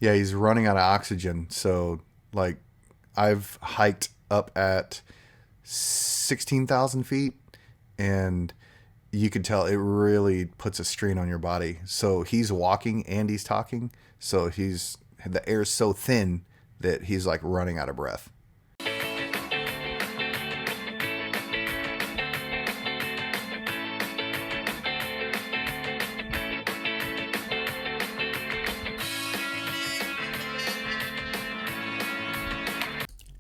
Yeah, he's running out of oxygen. So, like, I've hiked up at 16,000 feet, and you could tell it really puts a strain on your body. So he's walking and he's talking. So the air's so thin that he's like running out of breath.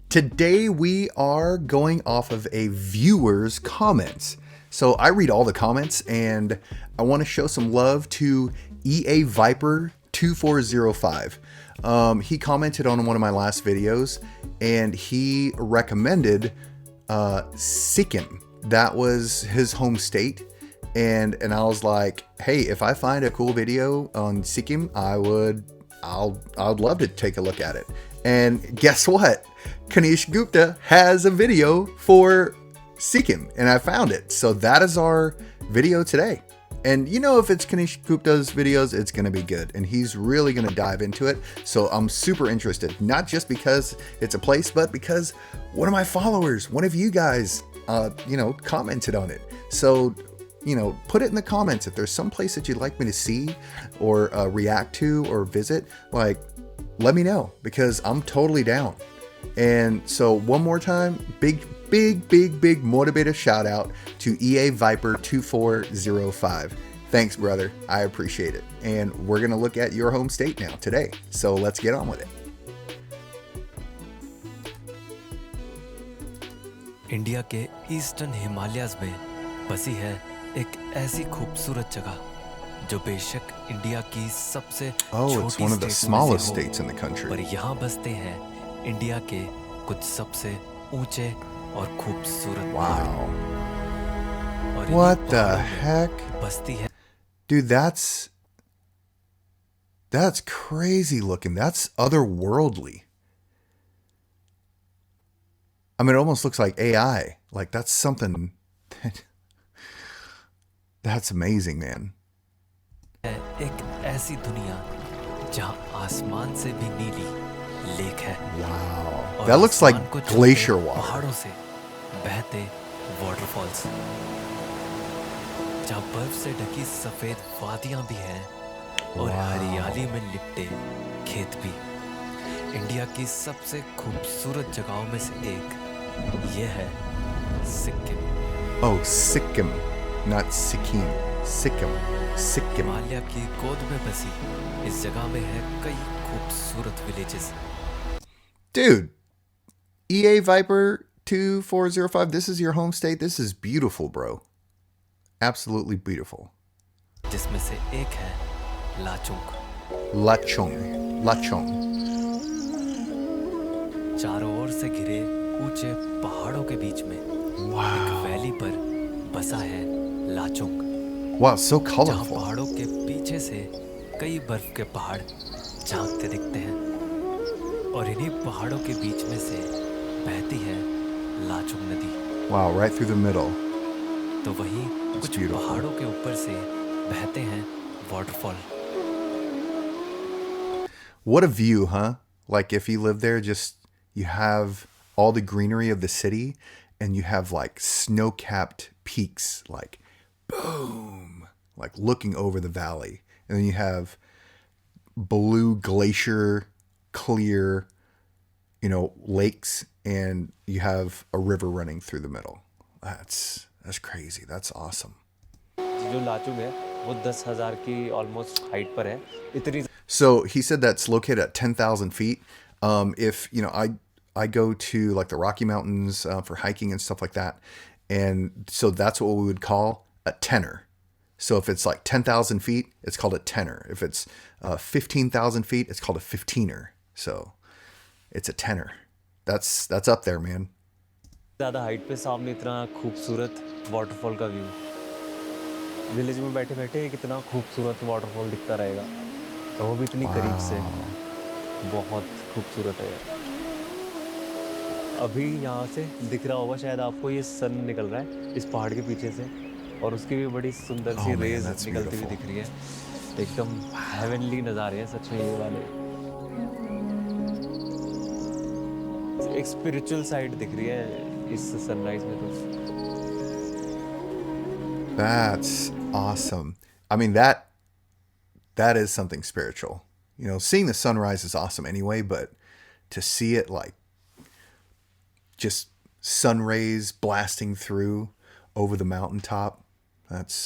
Today we are going off of a viewer's comments. So I read all the comments, and I want to show some love to EA Viper 2405. He commented on one of my last videos, and he recommended Sikkim. That was his home state, and I was like, hey, if I find a cool video on Sikkim, I'd love to take a look at it. And guess what? Kanish Gupta has a video for Sikkim, and I found it. So that is our video today. And you know, if it's Kanish Gupta's videos, it's going to be good. And he's really going to dive into it. So I'm super interested, not just because it's a place, but because one of my followers, one of you guys, commented on it. So, put it in the comments if there's some place that you'd like me to see or react to or visit. Like, let me know, because I'm totally down. And so one more time, big motivator shout out to EA Viper 2405. Thanks, brother. I appreciate it. And we're going to look at your home state now today. So let's get on with it. India के eastern Himalayas में बसी है एक ऐसी खूबसूरत जगह जो बेशक इंडिया की सबसे it's one of the smallest states in the country. पर यहाँ बसते हैं इंडिया के कुछ सबसे ऊंचे और खूबसूरत Wow. और What the heck? बसती है. Dude, that's crazy looking. That's otherworldly. I mean, it almost looks like AI. Like, that's something that's amazing, man. एक ऐसी दुनिया जहाँ आसमान से भी नीली लेक है. Wow. That looks like glacier water. पहाड़ों से बहते वाटरफॉल्स, जहाँ बर्फ से ढकी सफेद वादियां भी हैं और हरियाली में लिपटे खेत भी. इंडिया की सबसे खूबसूरत जगहों में से एक ये है Sikkim. Oh, Sikkim, not Sikkim. Sikkim. Himalaya की गोद में बसी इस जगह में है कई खूबसूरत villages. Dude, EA Viper 2405, this is your home state. This is beautiful, bro. Absolutely beautiful. जिसमें से एक है लाचुंग. Lachong. चारों ओर से घिरे ऊंचे पहाड़ों के बीच में एक वैली पर बसा है लाचुंग. Wow, so जहाँ colorful. पहाड़ों के पीछे से कई बर्फ के पहाड़ झांकते दिखते हैं और इन्हीं पहाड़ों के बीच में से बहती है लाचुंग नदी. Wow, right through the middle. तो वहीं कुछ beautiful. पहाड़ों के ऊपर से बहते हैं waterfall. What a view, huh? Like, if you live there, just you have all the greenery of the city, and you have like snow-capped peaks, like boom, like looking over the valley. And then you have blue glacier, clear, lakes, and you have a river running through the middle. That's crazy. That's awesome. जो लाचुंग है वो 10,000 की almost height पर है. इतनी So he said that's located at 10,000 feet. If I go to like the Rocky Mountains for hiking and stuff like that, and so that's what we would call a tenor. So if it's like 10,000 feet, it's called a tenor. If it's 15,000 feet, it's called a 15er. So it's a tenor. That's up there, man. ज़्यादा height पे सामने इतना खूबसूरत waterfall का view. Village में बैठे बैठे कितना खूबसूरत वाटरफॉल दिखता रहेगा, तो वो भी इतनी करीब से. बहुत खूबसूरत है. अभी यहाँ से दिख रहा होगा शायद आपको, ये सन निकल रहा है इस पहाड़ के पीछे से और उसकी भी बड़ी सुंदर सी रेज निकलती हुई दिख रही है. एकदम हेवनली नज़ारे हैं सच में ये वाले. एक स्पिरिचुअल साइड दिख रही है इस सनराइज में तो। That's awesome. I mean, that is something spiritual. You know, seeing the sunrise is awesome anyway, but to see it like just sun rays blasting through over the mountaintop, that's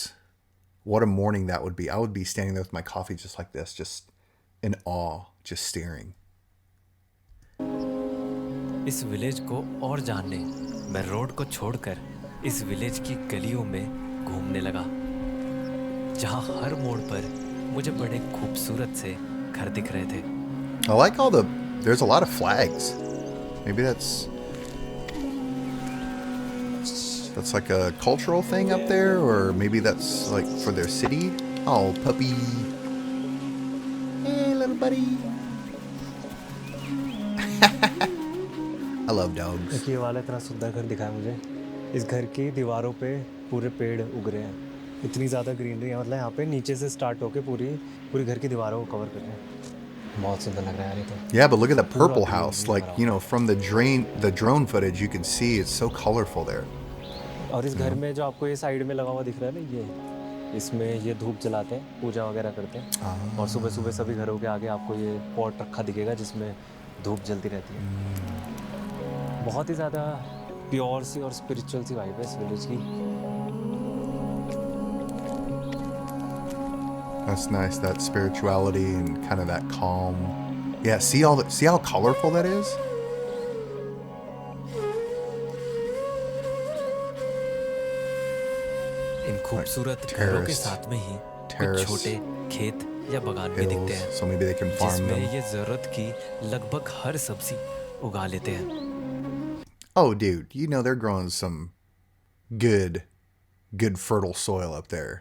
what a morning that would be. I would be standing there with my coffee just like this, just in awe, just staring. इस village को और जानने मैं road को छोड़कर इस village की गलियों में घूमने लगा, जहां हर मोड़ पर मुझे बड़े खूबसूरत से घर दिख रहे थे। I like there's a lot of flags. Maybe that's like a cultural thing up there, or maybe that's like for their city. Oh, puppy. Hey, little buddy. I love dogs. एक ये वाला इतना सुंदर घर दिखा है मुझे। इस घर की दीवारों पे पूरे पेड़ उग रहे हैं, इतनी ज़्यादा ग्रीनरी है, मतलब यहाँ पे नीचे से स्टार्ट होके पूरी घर की दीवारों को कवर कर रहे हैं। बहुत सुंदर लग रहा है यार ये तो। Yeah, but look at the purple house. Like, you know, from the drone footage, you can see it's so colorful there. और इस घर में जो आपको ये साइड में लगा हुआ दिख रहा है ना, ये इसमें ये धूप जलाते हैं, पूजा वगैरह करते हैं। और सुबह सुबह सभी घरों के आगे आपको ये पॉट रखा दिखेगा जिसमें धूप जलती रहती है। बहुत ही ज़्यादा प्योर सी और स्पिरिचुअल सी वाइब है इस विलेज की। That's nice, that spirituality and kind of that calm. Yeah, see how colorful that is? इन खूबसूरत घरों के साथ में ही कुछ छोटे खेत या बगान भी दिखते हैं, So maybe they can farm them. जिसमें ये जरूरत की लगभग हर सब्जी उगा लेते हैं। Oh, dude, you know they're growing some good fertile soil up there.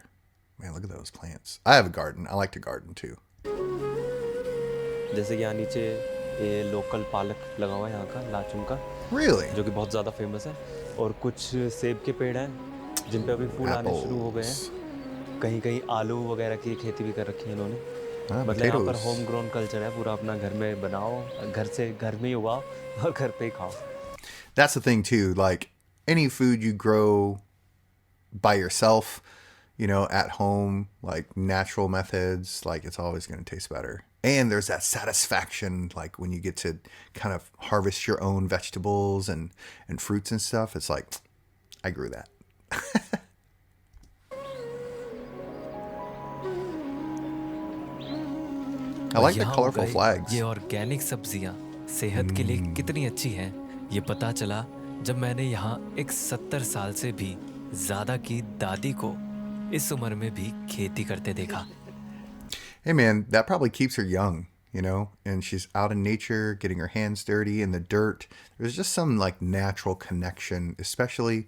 Man, look at those plants. I have a garden. I like to garden too. जैसे कि यहाँ नीचे ये लोकल पालक लगा हुआ है यहाँ का, लाचुंग का, Really? जो कि बहुत ज़्यादा फेमस है। और कुछ सेब के पेड़ हैं जिन पे अभी फूल आने शुरू हो गए हैं। कहीं कहीं आलू वगैरह की खेती भी कर रखी है इन्होंने। मतलब यहाँ पर होम ग्रोन कल्चर है पूरा, अपना घर में बनाओ, घर में ही उगाओ और घर पे ही खाओ। That's the thing too. Like any food you grow by yourself, you know, at home, like natural methods, like it's always going to taste better. And there's that satisfaction, like when you get to kind of harvest your own vegetables and fruits and stuff. It's like, I grew that. I like the यहाँ colorful उगाई flags. ये organic सब्जियां सेहत के लिए कितनी अच्छी हैं, ये पता चला जब मैंने यहाँ एक 70 साल से भी ज्यादा की दादी को इस उम्र में भी खेती करते देखा। Hey man, that probably keeps her young, you know, and she's out in nature, getting her hands dirty in the dirt. There's just some like natural connection, especially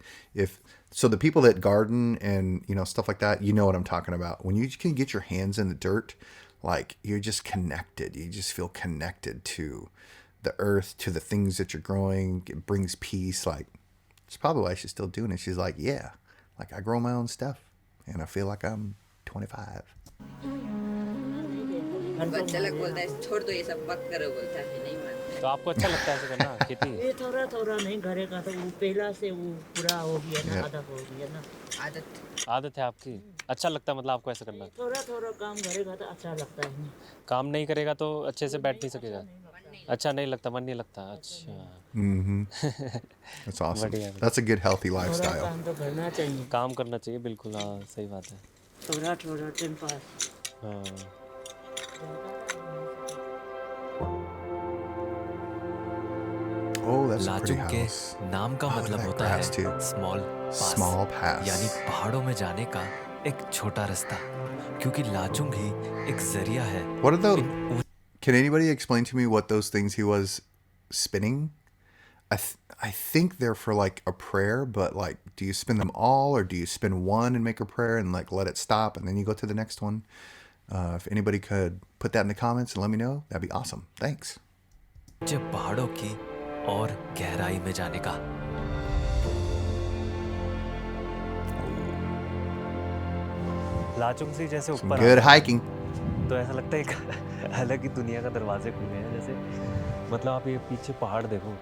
so the people that garden and, you know, stuff like that, you know what I'm talking about. When you can get your hands in the dirt, like you're just connected. You just feel connected to the earth, to the things that you're growing. It brings peace. Like, it's probably why she's still doing it. She's like, yeah, like I grow my own stuff and I feel like I'm 25. बच्चा लोग बोलता है छोड़ दो ये सब मत करो, बोलता है नहीं मानता। तो आपको अच्छा लगता है ऐसे करना खेती? ये थोड़ा थोड़ा नहीं करेगा तो वो पहला से वो पूरा हो गया ना, आदत हो गया ना। आदत है आपकी, अच्छा लगता है मतलब आपको ऐसा करना? थोड़ा थोड़ा काम करेगा तो अच्छा लगता है। काम नहीं करेगा तो अच्छे से बैठ नहीं सकेगा। अच्छा नहीं लगता, मन नहीं लगता। अच्छा। That's awesome. बढ़िया। That's a good healthy थोड़ा lifestyle. काम तो करना चाहिए, काम करना चाहिए बिल्कुल, हाँ सही बात है। थोड़ा थोड़ा टाइम पास। हाँ Oh, that's a pretty Lachung के house. नाम का Oh, look at मतलब that होता grass, है too. Small Small pass. यानी पहाड़ों में जाने का एक छोटा रास्ता, क्योंकि लाचुंग ही एक जरिया है। What are those? Can anybody explain to me what those things he was spinning? I think they're for like a prayer, but like, do you spin them all, or do you spin one and make a prayer and like let it stop and then you go to the next one? If anybody could put that in the comments and let me know, that'd be awesome. Thanks. जब पहाड़ों की और गहराई में जाने का। लाचुंग से जैसे Some ऊपर good आता है, hiking. तो ऐसा लगता है एक अलग ही दुनिया का दरवाजे खुले हैं। जैसे मतलब आप ये पीछे पहाड़ देखो,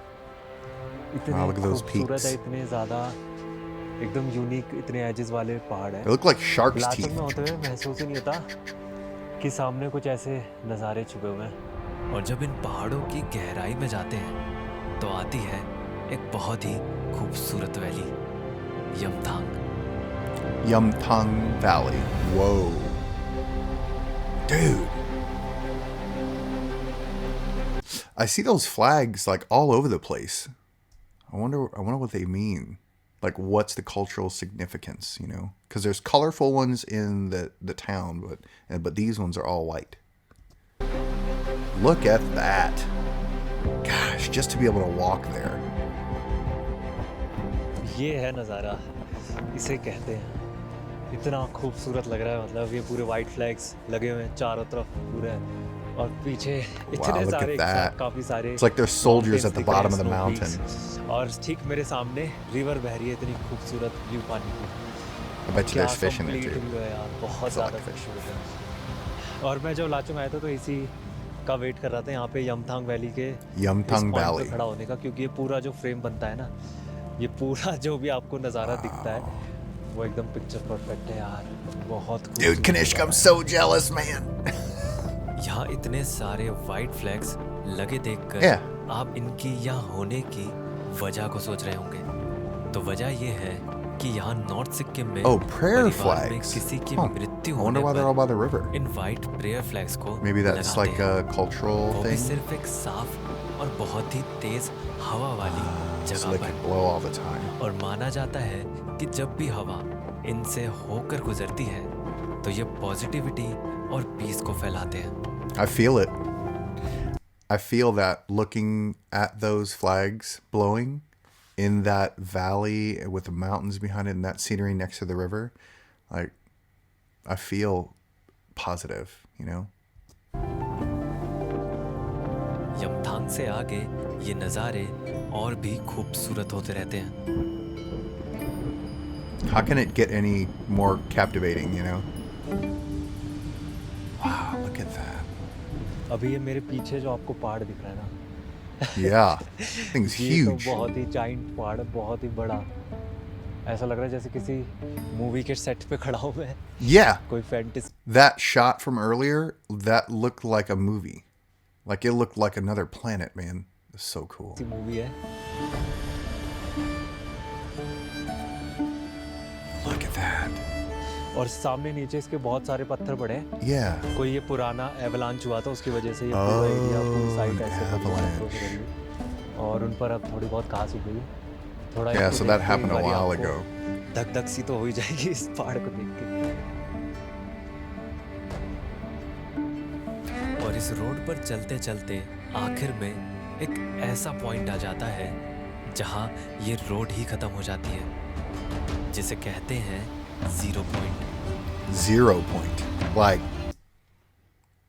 इतने Wow, look at those खूबसूरत peaks. है, इतने ज़्यादा एकदम यूनिक, इतने एजेस वाले पहाड़ They हैं। look like shark's Lachung teeth. में होते हुए महसूस ही नहीं होता कि सामने कुछ ऐसे नज़ारे छुपे हुए हैं। और जब इन पहाड़ों की गहराई में जाते हैं तो आती है एक बहुत ही खूबसूरत valley, Yumthang. Yumthang Valley. Whoa. Dude. I see those flags like all over the place. I wonder what they mean. Like what's the cultural significance, you know? Cuz there's colorful ones in the town, but these ones are all white. Look at that. Gosh, just to be able to walk there. ये है नज़ारा, इसे कहते हैं। इतना खूबसूरत लग रहा है, मतलब ये पूरे वाइट फ्लैग्स लगे हुए हैं चारों तरफ पूरे, और पीछे इतने look सारे at that. काफी सारे It's like there's soldiers mountains at the दिख रहे हैं, bottom of the snow mountain. peaks, और ठीक मेरे सामने रिवर बह रही है, इतनी खूबसूरत व्यू पानी की। I bet you क्या there's fish in it complete too. View है यार, बहुत I ज़्यादा like fish. खूबसूरत है। और मैं जब लाचुंग आया था तो इसी का वेट कर रहा था यहाँ पे यमथांग वैली के Yumthang इस point पे Valley. खड़ा होने का, क्योंकि ये पूरा जो फ्रेम बनता है ना, ये पूरा जो भी आपको नज़ारा दिखता है वो एकदम पिक्चर परफेक्ट है यार, बहुत Dude, खूबसूरत Kanishk, I'm नज़ारा so jealous, man. यहाँ इतने सारे वाइट फ्लैग्स लगे देखकर Yeah. आप इनकी यहाँ होने की वजह को सोच रहे होंगे। तो वजह ये है कि यहाँ नॉर्थ सिक्किम में Oh, prayer परिवार में flags. किसी की Huh. मृत्यु I wonder होने why they're all by पर the river. In white prayer flags को Maybe that's लगाते like हैं। a cultural वो भी thing. सिर्फ एक साफ और बहुत ही तेज हवा वाली So जगह they पर, can blow all the time. और माना जाता है कि जब भी हवा इनसे होकर गुजरती है तो ये पॉजिटिविटी और पीस को फैलाते हैं। I feel it. I feel that looking at those flags blowing in that valley with the mountains behind it and that scenery next to the river, like I feel positive, you know? Yumthang से आगे ये नज़ारे और भी खूबसूरत होते रहते हैं। How can it get any more captivating, you know? Wow, look at that. अभी ये मेरे पीछे जो आपको पहाड़ दिख रहा है ना, Yeah. Thing's ये तो huge. बहुत ही जाइंट पहाड़ है, बहुत ही बड़ा। ऐसा लग रहा है जैसे किसी मूवी के सेट पे खड़ा हूँ मैं, Yeah. कोई fantasy That shot from earlier, that looked like a movie. Like it looked like another planet, man. It's so cool. Movie है। Look at that. और सामने नीचे इसके बहुत सारे पत्थर पड़े हैं। Yeah. कोई ये पुराना एवलांच हुआ था, उसकी वजह से ये पूरा एरिया, पूरी साइड ऐसे an बनी है, avalanche. पत्थरों से बनी। और उन पर अब थोड़ी बहुत घास उग गई है। थोड़ा Yeah, इसको so that देख के happened a एक बारी while आपको ago. धक-धक सी तो हो ही जाएगी इस पहाड़ को देख के। और इस रोड पर चलते चलते आखिर में एक ऐसा पॉइंट आ जाता है जहां ये रोड ही खत्म हो जाती है, जिसे कहते हैं zero point. 0 point. Like,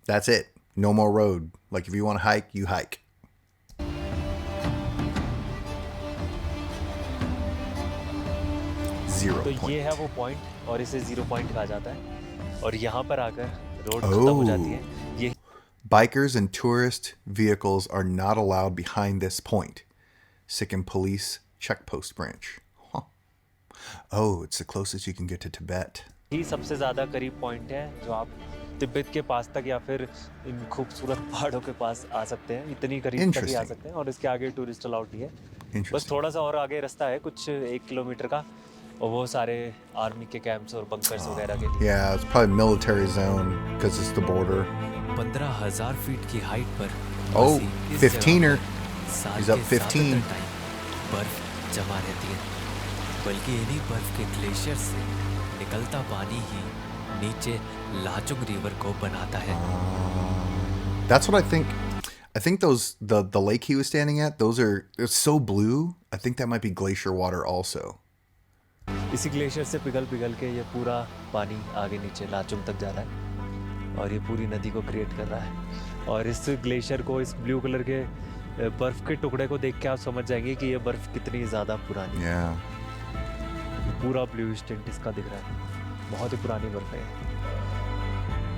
that's it. No more road. Like, if you want to hike, you hike. Zero तो point. ये है वो पॉइंट, और इसे जीरो पॉइंट कहा जाता है। और यहाँ पर आकर रोड खत्म हो जाती है। ये Bikers and tourist vehicles are not allowed behind this point. Sikkim Police Checkpost Branch. Huh. Oh, it's the closest you can get to Tibet. ही सबसे ज़्यादा करीब पॉइंट है जो आप तिब्बत के पास तक या फिर इन खूबसूरत पहाड़ों के पास आ सकते हैं। इतनी करीब तक ही आ Interesting. सकते हैं, और इसके आगे टूरिस्ट अलाउड नहीं है। बस Interesting. थोड़ा सा और आगे रास्ता है, कुछ 1 किलोमीटर का, और वो सारे आर्मी के कैंप्स और बंकर्स वगैरह के लिए। Yeah, it's probably military zone because it's the border. 15,000 feet की हाइट पर Oh, बसी इस 15er. जगह पर साल He's up के 15. ज़्यादातर टाइम बर्फ जमा रहती है, बल्कि इन्हीं बर्फ के ग्लेशियर से निकलता पानी ही नीचे लाचुंग रिवर को बनाता है। That's what I think. I think those the lake he was standing at, those are it's so blue. I think that might be glacier water also. इसी ग्लेशियर से पिघल पिघल के ये पूरा पानी आगे नीचे लाचुंग तक जा रहा है, और ये पूरी नदी को क्रिएट कर रहा है। और इस ग्लेशियर को, इस ब्लू कलर के बर्फ के टुकड़े को देख के आप समझ जाएंगे कि ये बर्फ कितनी ज़्यादा पुरानी है। Yeah. पूरा ब्लू टिंट इसका दिख रहा है, बहुत ही पुरानी बर्फ है।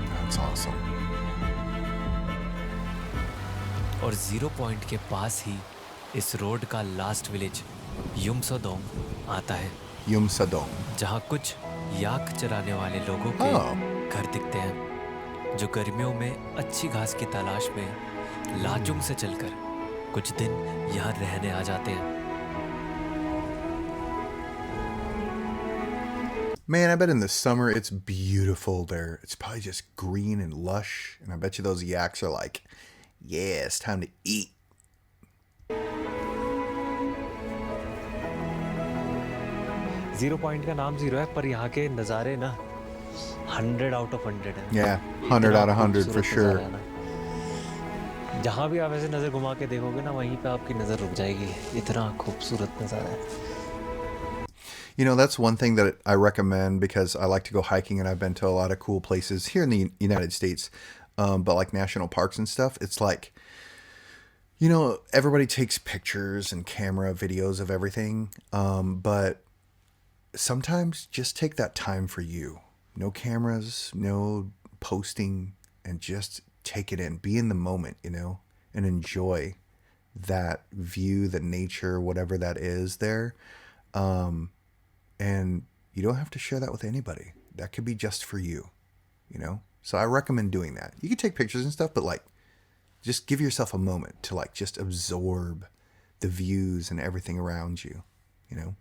That's awesome. और जीरो पॉइंट के पास ही इस रोड का लास्ट विलेज युमसोदोंग आता है, Yumsadong. जहाँ कुछ याक चराने वाले लोगों के Oh. घर दिखते हैं, जो गर्मियों में अच्छी घास की तलाश में लाचुंग से चलकर कुछ दिन यहाँ रहने आ जाते हैं। Man, I bet in the summer it's beautiful there. It's probably just green and lush. And I bet you those yaks are like, yeah, it's time to eat. Zero point का नाम जीरो है, पर यहाँ के नज़ारे ना 100 out of 100 है। Yeah, 100 out of 100 for sure. जहाँ भी आप ऐसे नज़र घुमा के देखोगे ना, वहीं पे आपकी नज़र रुक जाएगी। इतना खूबसूरत नज़ारा है। You know, that's one thing that I recommend because I like to go hiking and I've been to a lot of cool places here in the United States, but like national parks and stuff. It's like, you know, everybody takes pictures and camera videos of everything, but sometimes just take that time for you. No cameras, no posting, and just take it in. Be in the moment, you know, and enjoy that view, the nature, whatever that is there. And you don't have to share that with anybody. That could be just for you, you know? So I recommend doing that. You can take pictures and stuff, but like, just give yourself a moment to like just absorb the views and everything around you, you know?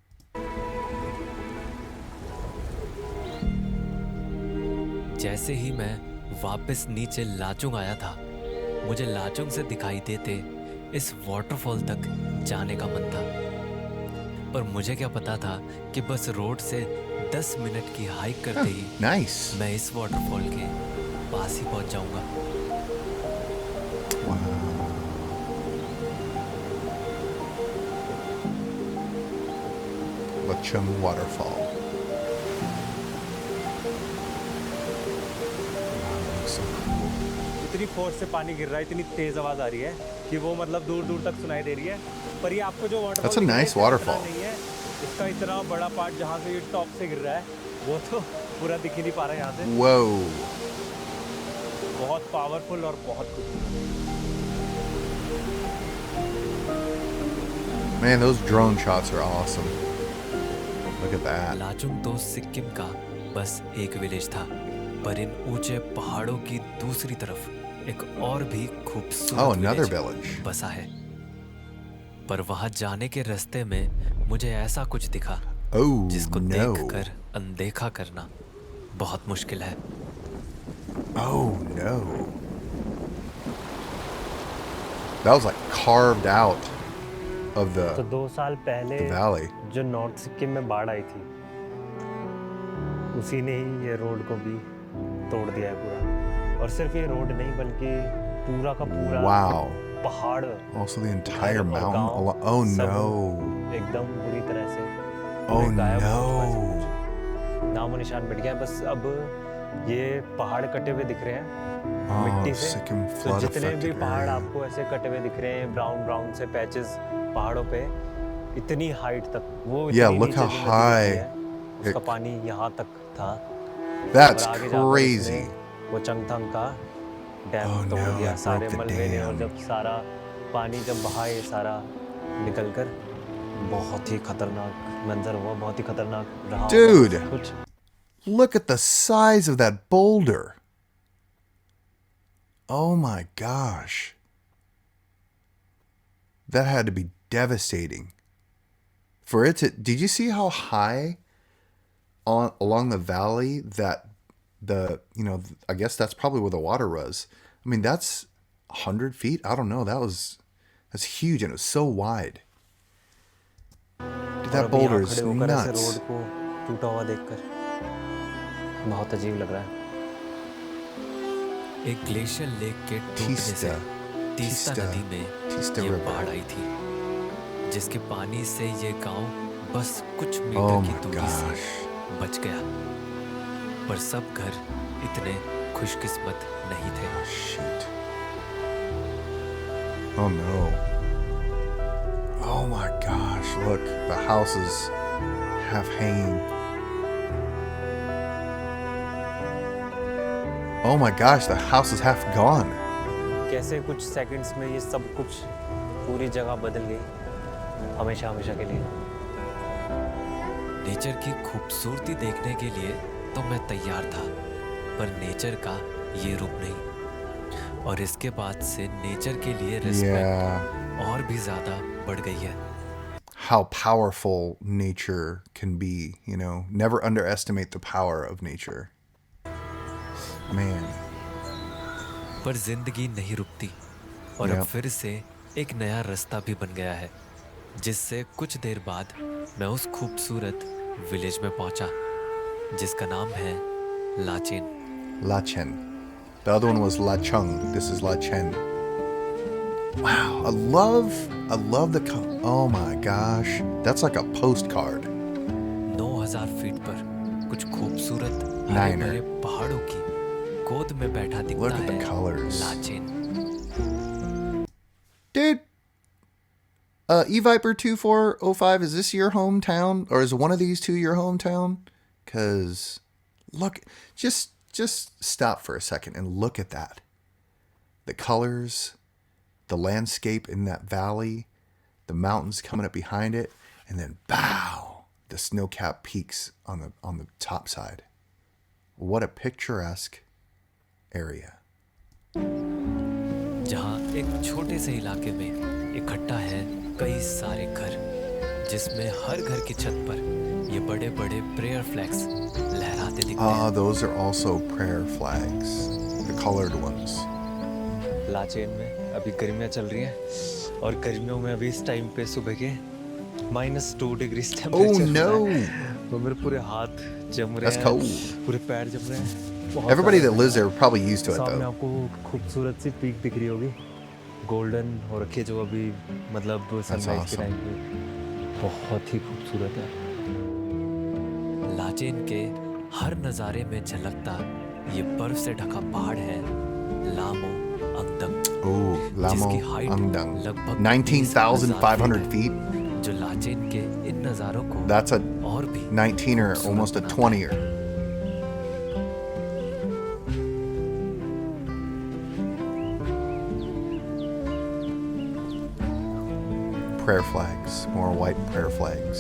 जैसे ही मैं वापस नीचे लाचुंग आया था, मुझे लाचुंग से दिखाई देते इस वाटरफॉल तक जाने का मन था। पर मुझे क्या पता था कि बस रोड से 10 मिनट की हाइक करते ही Nice. मैं इस वाटरफॉल के पास ही पहुंच जाऊंगा। Lachung Waterfall. Wow, that's so cool. इतनी फोर्स से पानी गिर रहा है, इतनी तेज आवाज आ रही है कि वो मतलब दूर दूर तक सुनाई दे रही है। पर ये आपको जो waterfall That's a nice waterfall. नहीं है, इसका इतना बड़ा पार्ट जहाँ से ये टॉप से गिर रहा है, वो तो पूरा दिख ही नहीं पा रहा है यहाँ से। Whoa. बहुत पावरफुल और बहुत Man, those drone shots are awesome. Look at that. Lachung तो सिक्किम का बस एक विलेज था, पर इन ऊंचे पहाड़ों की दूसरी तरफ एक और भी खूबसूरत Oh, another विलेज village. बसा है। पर वहां जाने के रास्ते में मुझे ऐसा कुछ दिखा Oh, जिसको no. देखकर अनदेखा करना बहुत मुश्किल है। Oh, no. That was like carved out of तो the 2 साल पहले valley. जो नॉर्थ सिक्किम में बाढ़ आई थी, उसी ने ही ये रोड को भी तोड़ दिया है पूरा। और सिर्फ ये रोड नहीं, बल्कि पूरा का पूरा Wow. पहाड़, Also, the entire और mountain. गाँव Oh, सब no. एकदम बुरी तरह से Oh, गायब हो चुका है सब no. कुछ। नामो निशान मिट गया है, बस अब ये पहाड़ कटे हुए दिख रहे हैं Oh, मिट्टी से। Sikkim तो flood जितने भी affected पहाड़ area. आपको ऐसे कटे हुए दिख रहे हैं, ब्राउन ब्राउन से पैचेस पहाड़ों पे, इतनी हाइट तक, वो Yeah, इतनी look नीचे how जो नदी high होती है, उसका it- पानी यहाँ तक था। That's और आगे जाकर crazy. इसने वो चंगथंग का डैम Oh, तोड़ no, दिया, it सारे broke the मलबे ने। और dam. जब सारा पानी जब बहा, ये सारा निकल कर, बहुत ही खतरनाक मंजर हुआ, बहुत ही खतरनाक रहा होगा Dude. सब कुछ। Look at the size of that boulder. Oh my gosh. That had to be devastating. For it to, did you see how high on along the valley that you know, I guess that's probably where the water was. I mean, that's 100 feet. I don't know. That's huge, and it was so wide. Dude, और that अभी यहाँ boulder is खड़े होकर ऐसे nuts. Road को टूटा हुआ देखकर बहुत अजीब लग रहा है। एक ग्लेशियर लेक के टूटने से तीस्ता तीस्ता नदी में तीस्ता ये river. बाढ़ आई थी, जिसके पानी से ये गांव बस कुछ Oh मीटर की my दूरी gosh. से बच गया। पर सब घर इतने खुशकिस्मत नहीं थे। Shoot. Oh no. Oh my gosh, look, the house is half hanging. Oh my gosh, the house is half gone. कैसे कुछ सेकंड्स में ये सब कुछ पूरी जगह बदल गई हमेशा हमेशा के लिए। नेचर की खूबसूरती देखने के लिए तो मैं तैयार था, पर नेचर का ये रूप नहीं। और इसके बाद से नेचर के लिए रिस्पेक्ट Yeah. और भी ज्यादा बढ़ गई है। How powerful nature can be, you know. Never underestimate the power of nature. Man. पर जिंदगी नहीं रुकती और अब Yep. फिर से एक नया रास्ता भी बन गया है, जिससे कुछ देर बाद मैं उस खूबसूरत विलेज में पहुंचा जिसका नाम है Lachen. Lachen. The other one was Lachung. This is Lachen. Wow, I love the oh my gosh. That's like a postcard. 9,000 feet पर कुछ खूबसूरत हरे Niner. भरे पहाड़ों की गोद में बैठा दिखता Look at the है colors. Lachen. Dude, eViper 2405, is this your hometown? Or is one of these two your hometown? Because look, just stop for a second and look at that. The colors, the landscape in that valley, the mountains coming up behind it, and then bow, the snow-capped peaks on the top side. What a picturesque area. जहाँ एक छोटे से इलाके में इकट्ठा है कई सारे घर, जिसमें हर घर की छत पर ये बड़े बड़े प्रेयर फ्लैग्स लहराते दिखते हैं। Those are also prayer flags, the colored ones. Lachen में अभी गर्मियाँ चल रही हैं और गर्मियों में अभी इस टाइम पे सुबह के -2 डिग्री Oh टेम्परेचर no! तो मेरे पूरे हाथ जम रहे That's हैं, cold. पूरे पैर जम रहे हैं। बहुत Everybody सारा that lives there are probably used to it सामने though. आपको खूबसूरत सी पीक दिख रही होगी, गोल्डन हो रखी है जो अभी मतलब सनराइज के awesome. टाइम पे बहुत ही खूबसूरत है। लाचेन के हर नज़ारे में झलकता ये बर्फ से ढका पहाड़ है लामो अंगदंग, Oh, Lamo जिसकी हाइट Angdang. लगभग 19,500 20,000 feet. जो लाचेन के इन नज़ारों को That's a और भी 19 or almost a खूबसूरत बनाता 20er. Prayer flags, more white prayer flags.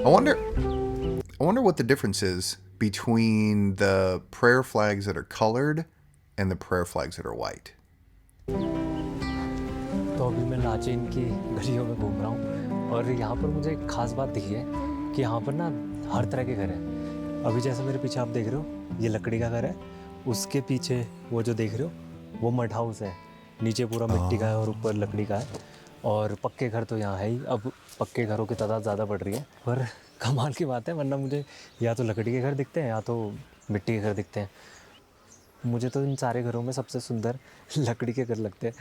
I wonder what the difference is between the prayer flags that are colored and the prayer flags that are white. तो अभी मैं लाचेन की गलियों में घूम रहा हूँ और यहाँ पर मुझे एक खास बात दिखी है कि यहाँ पर ना हर तरह के घर हैं। अभी जैसे मेरे पीछे आप देख रहे हो ये लकड़ी का घर है, उसके पीछे वो जो देख रहे हो वो मड हाउस है, नीचे पूरा मिट्टी का है और ऊपर लकड़ी का है। और पक्के घर तो यहाँ है ही, अब पक्के घरों की तादाद ज़्यादा बढ़ रही है, पर कमाल की बात है वरना मुझे या तो लकड़ी के घर दिखते हैं या तो मिट्टी के घर दिखते हैं। मुझे तो इन सारे घरों में सबसे सुंदर लकड़ी के घर लगते हैं।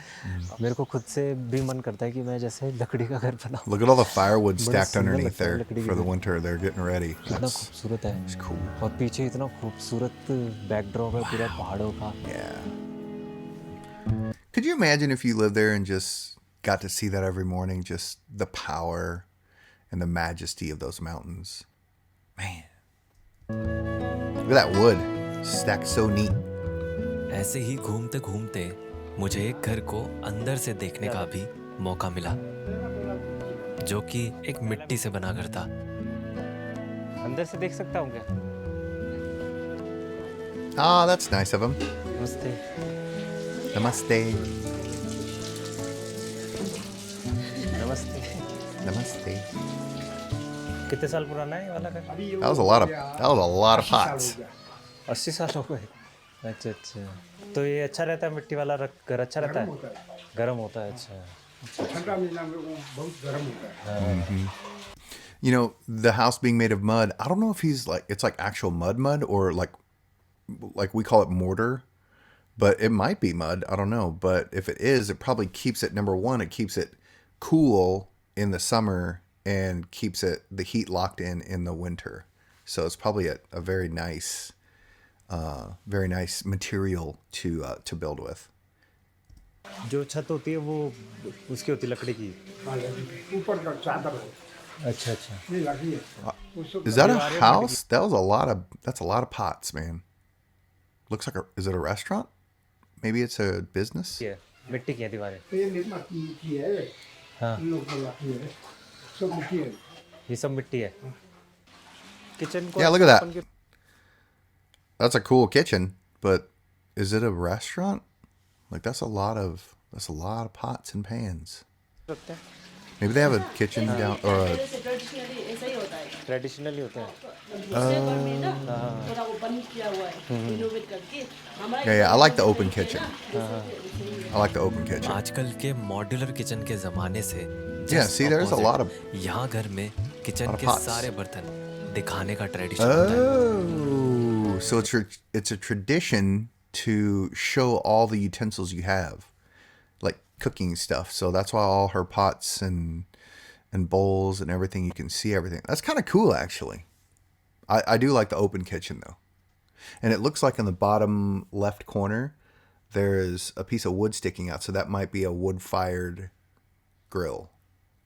मेरे को खुद से भी मन करता है कि मैं जैसे लकड़ी का घर बनाऊं। Look at all the firewood बड़ा stacked सुंदर underneath लगता है there लकड़ी के for the घर। winter. They're getting ready. इतना That's खूबसूरत है it's cool. और पीछे इतना खूबसूरत बैकड्रॉप है पूरा पहाड़ों का। Yeah. Could you imagine if you lived there and just got to see that every morning? Just the power and the majesty of those mountains. Man. Look at that wood. Stacked so neat. ऐसे ही घूमते घूमते मुझे एक घर को अंदर से देखने का भी मौका मिला, जो कि एक मिट्टी से बना घर था। अंदर से देख सकता हूँ क्या? Ah, that's nice of him. नमस्ते। Namaste. नमस्ते। Namaste. कितने साल पुराना है ये वाला घर? That was a lot of pots. 80 साल हो गए। अच्छा अच्छा, तो ये अच्छा रहता है मिट्टी वाला घर? अच्छा रहता है, गर्म होता है। अच्छा, ठंडा महीना में वो बहुत गर्म होता है। You know, the house being made of mud, I don't know if it's like actual mud or like we call it mortar, but it might be mud. I don't know. But if it is, it probably keeps it, number one, it keeps it cool in the summer and keeps the heat locked in the winter. So it's probably a very nice material to build with. जो छत होती है वो उसकी होती है लकड़ी की। हाँ, लगी। ऊपर का चादर हो। अच्छा अच्छा, नहीं लगी है। उसको Is that a house? That's a lot of pots, man. Looks like is it a restaurant? Maybe it's a business? ये मिट्टी की है दीवारें। तो ये निर्माण की है, हाँ इन लोग को लाती है, सब मिट्टी है। ये सब मिट्टी है। किचन को Yeah, look at that. अपन के- That's a cool kitchen, but is it a restaurant? Like that's a lot of pots and pans. रखते हैं Maybe they have a kitchen down or a traditionally ऐसा ही होता है। Traditionally होते हैं। दूसरे घर में ना थोड़ा वो बंद किया हुआ है, रिनोवेट करके। हमारा yeah. I like the open kitchen. I like the open kitchen. आजकल के मॉड्यूलर किचन के जमाने से Yeah, see, there's a lot of यहाँ घर में किचन lot of के pots. सारे बर्तन दिखाने का ट्रेडिशन होता है। Oh, so it's a tradition to show all the utensils you have, like cooking stuff. So that's why all her pots and bowls and everything, you can see everything. That's kind of cool, actually. I do like the open kitchen though, and it looks like in the bottom left corner there's a piece of wood sticking out. So that might be a wood-fired grill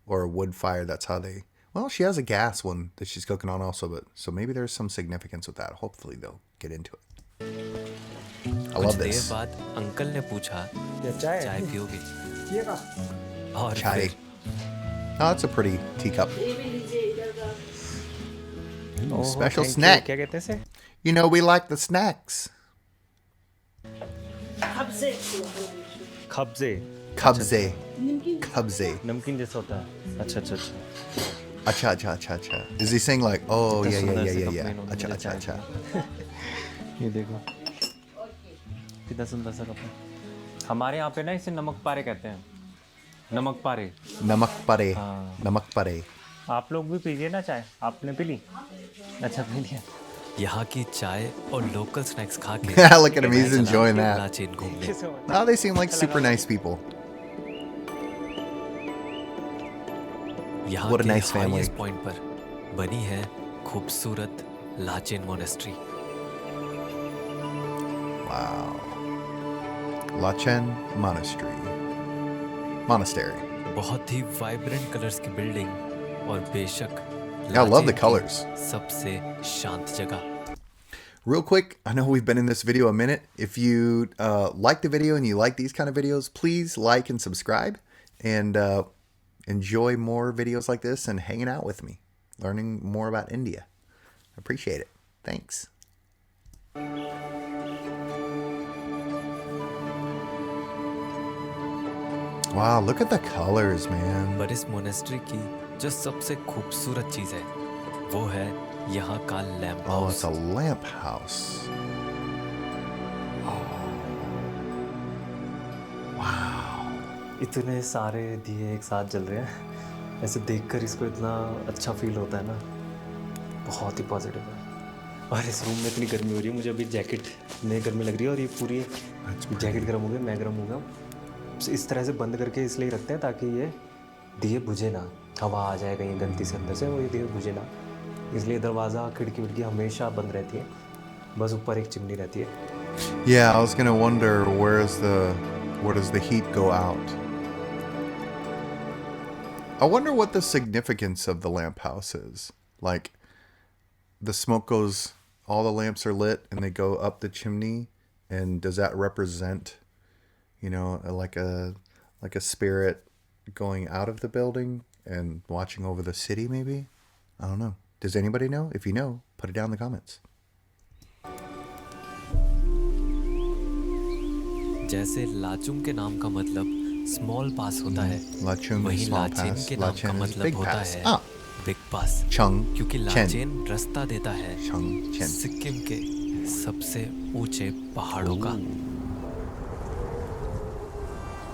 or a wood fire. That's how they. Well, she has a gas one that she's cooking on also, but so maybe there's some significance with that. Hopefully they'll get into it. I कुछ love there this. बाद uncle ने पूछा, ये चाय चाय पियोगे? ये का और Chai. फिर Oh, that's a pretty teacup. ये भी लीजिए इधर का। ओहो, Special thank you। snack. क्या कहते हैं इसे? You know, we like the snacks. अब से खब्जे। Kabze. नमकीन Kabze. नमकीन जैसा होता है। अच्छा अच्छा अच्छा। Acha, acha, acha, acha. Is he saying like, oh, yeah, yeah, सुंदर yeah, से yeah, कप yeah. में इन्होंने Acha, मुझे acha, चाय acha. ये देखो कितना सुंदर सा कप है। हमारे यहाँ पे ना इसे नमक पारे कहते हैं। नमक पारे। Namak pare. हाँ। Namak pare. आप लोग भी पीजिए ना चाय। आपने पी ली? अच्छा पी लिया। यहाँ की चाय और लोकल स्नैक्स खा के Look at him, he's enjoying that. Lachen घूमने। Oh, they seem like super nice people. यहाँ What a के nice family. हाईएस्ट पॉइंट पर बनी है खूबसूरत Lachen monastery. Wow. Lachen Monastery. बहुत ही वाइब्रेंट कलर्स की बिल्डिंग और बेशक Yeah, I love the Lachen की colors. सबसे शांत जगह। Real quick, I know we've been in this video a minute. If you like the video and you like these kind of videos, please like and subscribe and enjoy more videos like this and hanging out with me, learning more about India. I appreciate it. Thanks. Wow, look at the colors, man. पर इस monastery की जो सबसे खूबसूरत चीज है वो है यहाँ का lamp Oh, house. it's a lamp house. इतने सारे दिए एक साथ जल रहे हैं। ऐसे देखकर इसको इतना अच्छा फील होता है ना। बहुत ही पॉजिटिव है। और इस रूम में इतनी गर्मी हो रही है, मुझे अभी जैकेट में गर्मी लग रही है और ये पूरी जैकेट गर्म हो गई, मैं गर्म हो गया। इस तरह से बंद करके इसलिए रखते हैं ताकि ये दिए बुझे ना, हवा आ जाए कहीं गलती से अंदर से और ये दिए बुझे ना, इसलिए दरवाज़ा खिड़की विड़की हमेशा बंद रहती है, बस ऊपर एक चिमनी रहती है। Yeah, I was gonna wonder where does the heat go out? I wonder what the significance of the lamp house is. Like, the smoke goes, all the lamps are lit and they go up the chimney, and does that represent, you know, like a spirit going out of the building and watching over the city? Maybe, I don't know. Does anybody know? If you know, put it down in the comments. जैसे लाचुंग के नाम का मतलब small पास होता है, Lachung वहीं is small Lachen pass. के नाम का Lachen is मतलब big होता pass. है Ah, बिग पास, Chung, क्योंकि Chen. लाचेन रास्ता देता है Chung, Chen. सिक्किम के सबसे ऊंचे पहाड़ों का।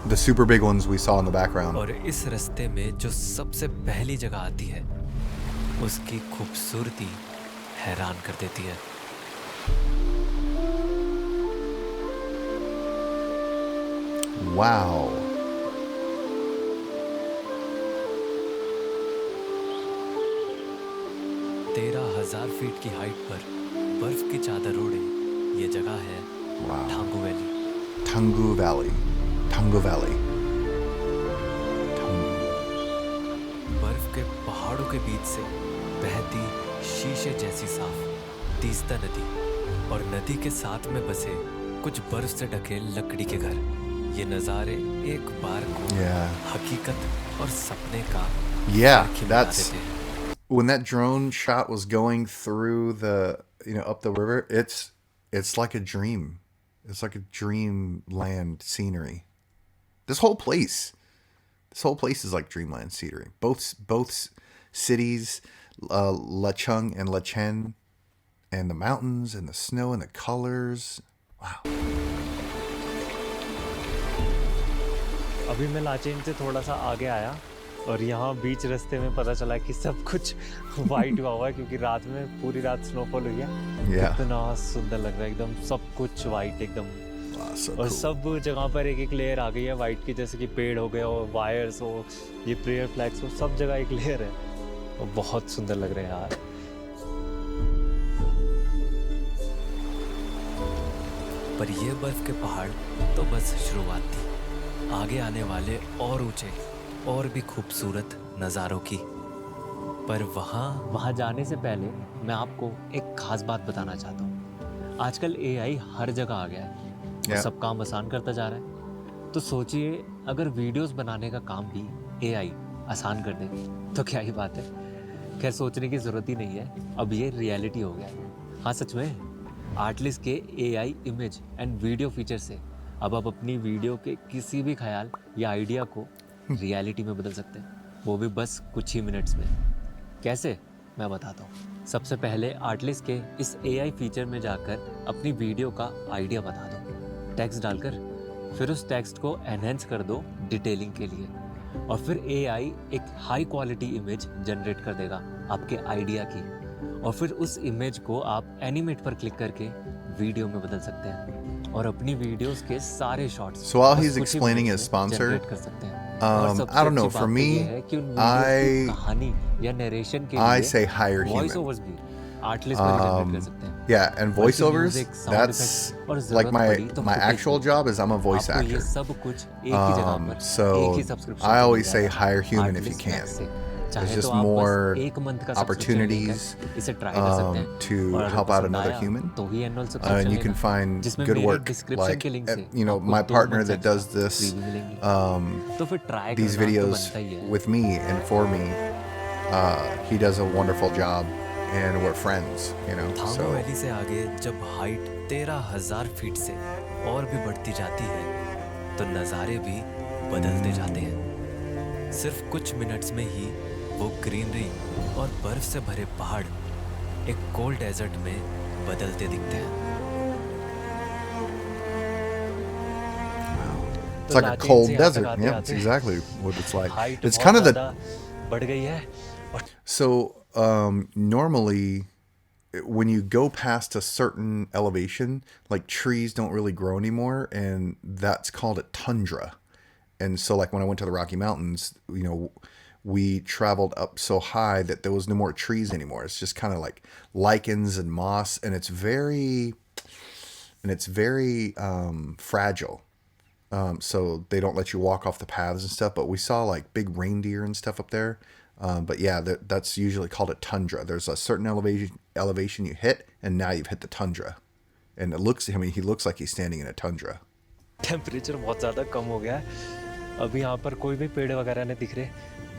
The super big ones we saw in the background. और इस रास्ते में जो सबसे पहली जगह आती है उसकी खूबसूरती हैरान कर देती है। Wow. तेरह 13,000 फीट की हाइट पर बर्फ की चादर ओढ़े ये जगह है Wow. Thangu valley. Tungu Valley. Tungu Valley. Tungu. बर्फ के पहाड़ों के बीच से बहती शीशे जैसी साफ तीस्ता नदी और नदी के साथ में बसे कुछ बर्फ से ढके लकड़ी के घर। ये नज़ारे एक बार को Yeah. हकीकत और सपने का Yeah, फर्क ही मिटा that's देते हैं। when that drone shot was going through the, up the river. It's like a dream. It's like a dreamland scenery. This whole place is like dreamland scenery. Both cities, Lechung and Lechen, and the mountains and the snow and the colors. Wow. अभी मैं लाचेन से थोड़ा सा आगे आया और यहाँ बीच रास्ते में पता चला कि सब कुछ वाइट हुआ है क्योंकि रात में पूरी रात स्नोफॉल हुई है। Yeah. इतना सुंदर लग रहा है एकदम, सब कुछ वाइट एकदम। Wow, so और cool. सब जगह पर एक एक लेयर आ गई है वाइट की, जैसे कि पेड़ हो गए और वायर्स हो, ये प्रेयर फ्लैग्स हो, सब जगह एक लेयर है और बहुत सुंदर लग रहा है यार। पर ये बर्फ के पहाड़ तो बस शुरुआत थी, आगे आने वाले और ऊंचे और भी खूबसूरत नज़ारों की। पर वहाँ जाने से पहले मैं आपको एक खास बात बताना चाहता हूँ। आजकल एआई हर जगह आ गया है और Yeah. सब काम आसान करता जा रहा है। तो सोचिए अगर वीडियोस बनाने का काम भी एआई आसान कर दे तो क्या ही बात है। खैर सोचने की ज़रूरत ही नहीं है, अब ये रियलिटी हो गया है। हाँ सच में, आर्टलिस्ट के AI image and video feature से अब आप अपनी वीडियो के किसी भी ख्याल या आइडिया को रियलिटी में बदल सकते हैं, वो भी बस कुछ ही मिनट्स में। कैसे, मैं बताता हूँ। सबसे पहले आर्टलिस्ट के इस एआई फीचर में जाकर अपनी वीडियो का आइडिया बता दो, टेक्स्ट डालकर, फिर उस टेक्स्ट को एनहेंस कर दो डिटेलिंग के लिए, और फिर एआई एक हाई क्वालिटी इमेज जनरेट कर देगा आपके आइडिया की, और फिर उस इमेज को आप एनिमेट पर क्लिक करके वीडियो में बदल सकते हैं और अपनी वीडियोस के सारे shots So while he's explaining his sponsor, generate कर सकते हैं। I don't know, for me, कहानी या नरेशन के I लिए say hire voice human. Overs भी आर्टलिस्ट पर जनरेट कर सकते हैं। Yeah, and बल्कि voiceovers, music, sound that's effects और like ज़रूरत पड़ी तो my footage actual भी। job is I'm a voice आपको ये actor. सब कुछ एक ही जगह पर So एक ही subscription I पे always मिल say जाएगा। hire human if you Artlist can. Max से। There's चाहे just तो आप more बस एक month का subscription opportunities लेकर इसे try कर सकते हैं। to और अगर help out पसंद another आया human. तो ही annual And subscription you can लेना, find जिसमें good मेरे work. description Like, के link से आपको my 2 partner months that does extra this, freebie मिलेंगे। तो फिर try these करना तो videos बनता ही है। with me and for me, he does a wonderful job, and we're friends, थांगो so valley से आगे जब हाइट 13,000 फीट से और भी बढ़ती जाती है तो नज़ारे भी बदलते जाते हैं। सिर्फ कुछ मिनट्स में ही वो ग्रीनरी और बर्फ से भरे पहाड़ एक कोल्ड डेजर्ट में बदलते दिखते हैं। it's like a Lachen cold से यहाँ तक desert. आते Yeah, आते that's exactly what it's like. Height It's बहुत kind of the ज़्यादा बढ़ गई है और So normally, when you go past a certain elevation, like trees don't really grow anymore, and that's called a tundra. And so, like when I went to the Rocky Mountains, we traveled up so high that there was no more trees anymore. It's just kind of like lichens and moss, and it's very fragile. So they don't let you walk off the paths and stuff. But we saw like big reindeer and stuff up there. But yeah, that's usually called a tundra. There's a certain elevation you hit, and now you've hit the tundra. And he looks like he's standing in a tundra. Temperature बहुत ज़्यादा कम हो गया है। अब यहाँ पर कोई भी पेड़ वगैरह नहीं दिख रहे।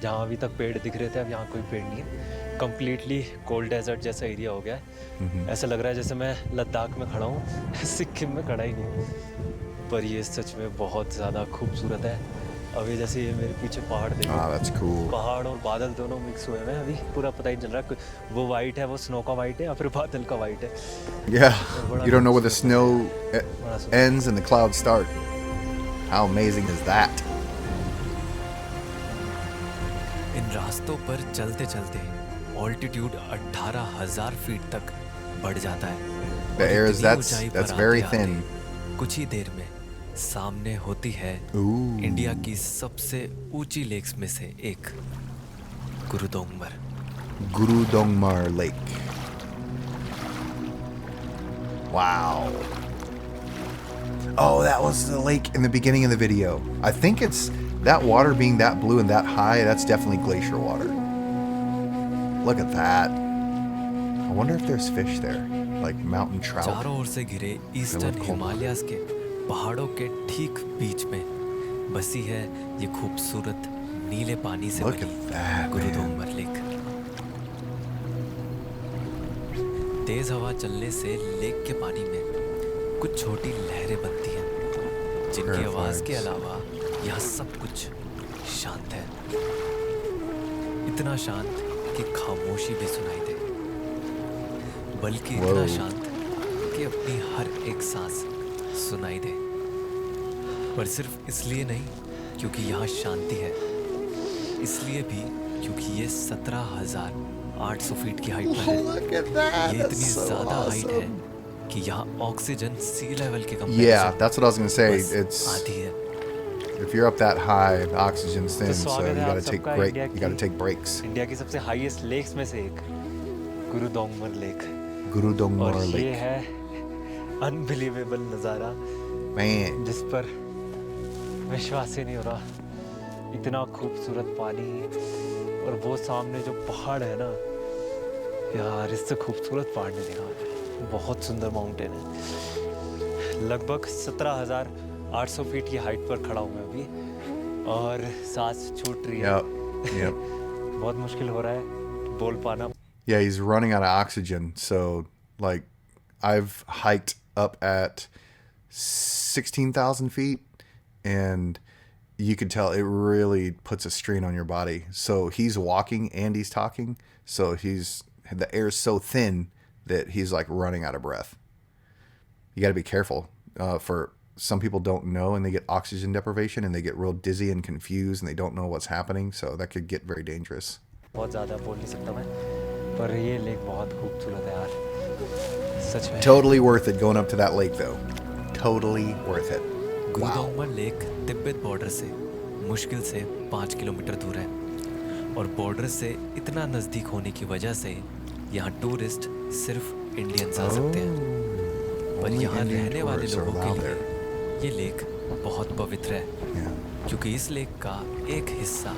जहाँ अभी तक पेड़ दिख रहे थे अब यहाँ कोई पेड़ नहीं है। कंप्लीटली कोल्ड डेजर्ट जैसा एरिया हो गया है। ऐसा लग रहा है जैसे मैं लद्दाख में खड़ा हूँ, सिक्किम में खड़ा ही नहीं हूँ। पर ये सच में बहुत ज़्यादा खूबसूरत है। अभी जैसे ये मेरे पीछे पहाड़ देखो, Ah, that's cool. पहाड़ और बादल दोनों मिक्स हुए हैं। अभी पूरा पता ही नहीं चल रहा वो वाइट है, वो स्नो का वाइट है या फिर बादल का वाइट है। Yeah, you don't know where the snow ends and the clouds start. How amazing is that? इन रास्तों पर चलते चलते ऑल्टीट्यूड 18,000 फीट तक बढ़ जाता है। The और air is इतनी that's ऊंचाई पर very आते-आते thin. कुछ ही देर में सामने होती है Ooh. इंडिया की सबसे ऊंची लेक्स में से एक, गुरुदोंगमर। Guru Dongmar Lake. Wow. Oh, that was the lake in the beginning of the video. I think it's that water being that blue and that high, that's definitely glacier water. Look at that. I wonder if there's fish there, like mountain trout. चारों ओर से घिरे eastern cool. Himalayas के पहाड़ों के ठीक बीच में बसी है ये खूबसूरत नीले पानी से Look बनी at that, गुरुदोंगर लेक। तेज हवा चलने से लेक के पानी में कुछ छोटी लहरें बनती हैं, जिनकी आवाज के अलावा यहाँ सब कुछ शांत है। इतना शांत कि खामोशी भी सुनाई दे, बल्कि इतना शांत कि अपनी हर एक सांस सुनाई दे। पर सिर्फ इसलिए नहीं क्योंकि यहाँ शांति है, इसलिए भी क्योंकि ये 17,800 फीट की हाइट पर है। Look at that. ये That's इतनी so ज्यादा हाइट है awesome. कि यहाँ ऑक्सीजन सी लेवल के Yeah, comparison that's what I was gonna say. बस It's आधी है। if you're up that high, the oxygen's thin, so स्वागत you है gotta आप take सबका break. इंडिया You gotta की- take breaks. इंडिया की सबसे हाईएस्ट लेक्स में से एक गुरुदोंगर लेक। Guru और Dongmar ये Lake. है अनबिलीवेबल नज़ारा Man, जिस पर विश्वास ही नहीं हो रहा। इतना खूबसूरत पानी और वो सामने जो पहाड़ है ना यार, इससे खूबसूरत पहाड़ नहीं देखा मैंने। बहुत सुंदर माउंटेन है। लगभग 17,800 फीट की हाइट पर खड़ा हूँ मैं अभी और सांस छूट रही है। yep, yep. बहुत मुश्किल हो रहा है बोल पाना। Yeah, he's running out of oxygen. So, like, I've hiked up at 16,000 feet, and you could tell it really puts a strain on your body. So he's walking and he's talking. So the air's so thin that he's like running out of breath. You got to be careful. For some people don't know, and they get oxygen deprivation, and they get real dizzy and confused, and they don't know what's happening. So that could get very dangerous. बहुत ज़्यादा बोल नहीं सकता मैं, पर ये lake बहुत खूबसूरत है यार, सच में। Totally worth it going up to that lake, though. Totally worth it. Gurudongmar lake Tibet border से मुश्किल से 5 किलोमीटर दूर है, और बॉर्डर से इतना नज़दीक होने की वजह से यहाँ टूरिस्ट सिर्फ इंडियंस आ सकते हैं। पर Only यहाँ Indian रहने वाले tourists are लोगों के allowed लिए ये लेक बहुत पवित्र है, Yeah. क्योंकि इस लेक का एक हिस्सा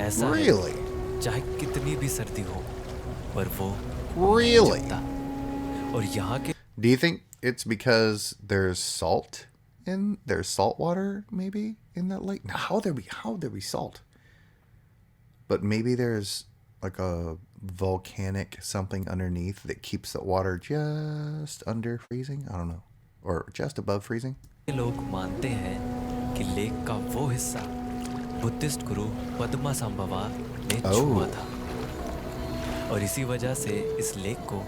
ऐसा Really? है चाहे कितनी भी सर्दी हो पर वो Really? जमता। और यहाँ के Do you think it's because there's salt water maybe in that lake? Now, how would there be salt? But maybe there's like a volcanic something underneath that keeps the water just under freezing. I don't know, or just above freezing. लोग मानते हैं कि lake का वो हिस्सा Buddhist गुरु पद्मासंभवा ने छुआ था, और इसी वजह से इस लेक को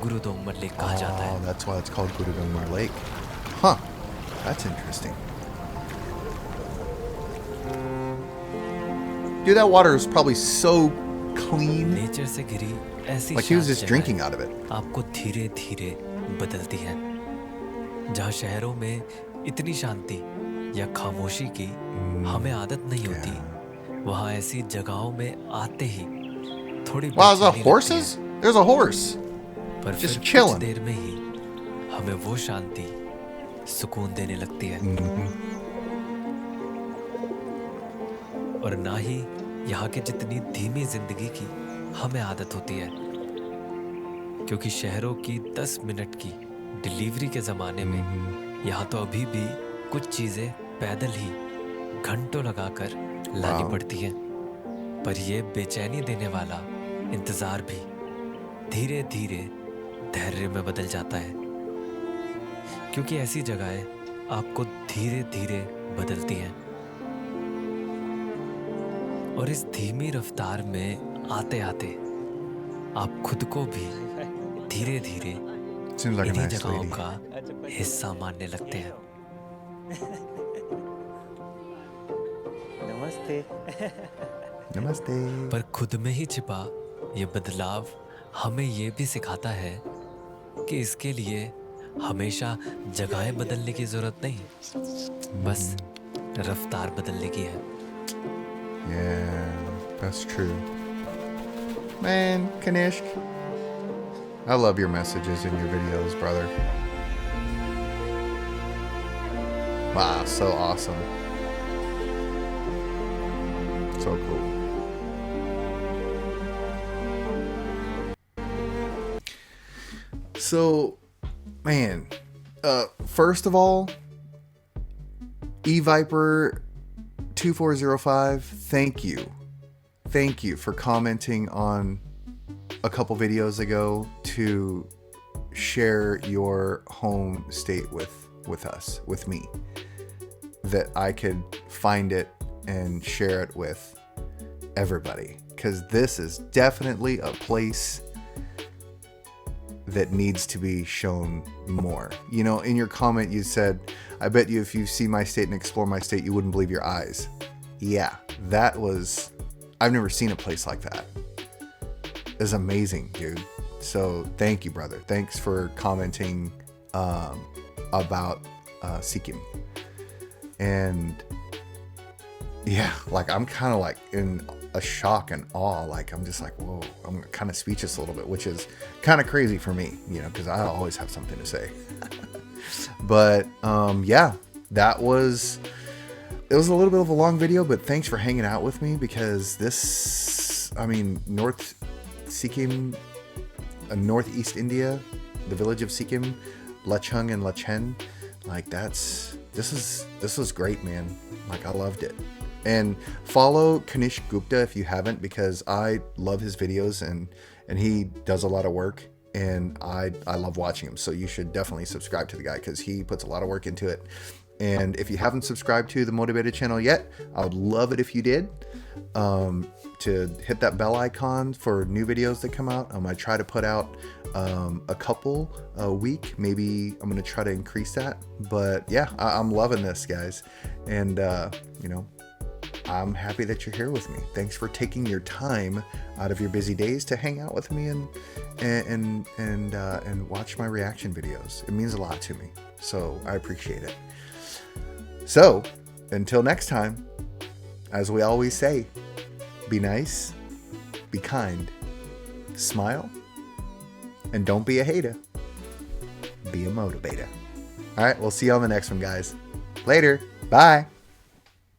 गुरुदोंगर लेक कहा जाता Oh, है। that's why it's called Guru Dongmar Lake. Huh. That's interesting. Dude, that water is probably so clean. Nature से घिरी ऐसी Like he was शांत just जगह drinking out of it. आपको धीरे धीरे बदलती है। जहाँ शहरों में इतनी शांति या खामोशी की हमें आदत नहीं होती, वहाँ ऐसी जगहों में आते ही थोड़ी Wow, there's बेचैनी लगती horses? There's a horse. है, पर just फिर कुछ chilling. देर में ही हमें वो शांति सुकून देने लगती है। और ना ही यहाँ के जितनी धीमी जिंदगी की हमें आदत होती है, क्योंकि शहरों की 10 मिनट की डिलीवरी के ज़माने में यहाँ तो अभी भी कुछ चीज़ें पैदल ही घंटों लगाकर लानी पड़ती हैं। पर ये बेचैनी देने वाला इंतज़ार भी धीरे धीरे धैर्य में बदल जाता है, क्योंकि ऐसी जगहें आपको धीरे धीरे बदलती हैं। और इस धीमी रफ्तार में आते आते आप खुद को भी धीरे धीरे Seems like a इन्हीं nice जगहों lady. का हिस्सा मानने लगते हैं। नमस्ते। Namaste. पर खुद में ही छिपा ये बदलाव हमें ये भी सिखाता है कि इसके लिए हमेशा जगहें बदलने की जरूरत नहीं, बस रफ्तार बदलने की है। Yeah, that's true. Man, Kanishk, I love your messages in your videos, brother. Wow, so awesome. So cool. So, man, first of all, eViper2405, thank you. Thank you for commenting on a couple videos ago to share your home state with us, with me, that I could find it and share it with everybody, because this is definitely a place that needs to be shown more. You know, in your comment you said, I bet you if you see my state and explore my state, you wouldn't believe your eyes. Yeah, that was, I've never seen a place like that. It's amazing, dude. So thank you, brother. Thanks for commenting about Sikkim. And yeah, like I'm kind of like in a shock and awe. Like I'm just like, whoa, I'm kind of speechless a little bit, which is kind of crazy for me, you know, because I always have something to say. But yeah, it was a little bit of a long video, but thanks for hanging out with me, because this, I mean, North Sikkim, Northeast India, the village of Sikkim, Lechung and Lechen, like this was great, man. Like I loved it. And follow Kanish Gupta if you haven't, because I love his videos and he does a lot of work, and I love watching him. So you should definitely subscribe to the guy, because he puts a lot of work into it. And if you haven't subscribed to the Motivated channel yet, I would love it if you did. To hit that bell icon for new videos that come out. I try to put out a couple a week. Maybe I'm going to try to increase that. But yeah, I'm loving this, guys. And, you know, I'm happy that you're here with me. Thanks for taking your time out of your busy days to hang out with me and watch my reaction videos. It means a lot to me. So I appreciate it. So until next time, as we always say, be nice, be kind, smile, and don't be a hater. Be a motivator. All right, we'll see you on the next one, guys. Later. Bye.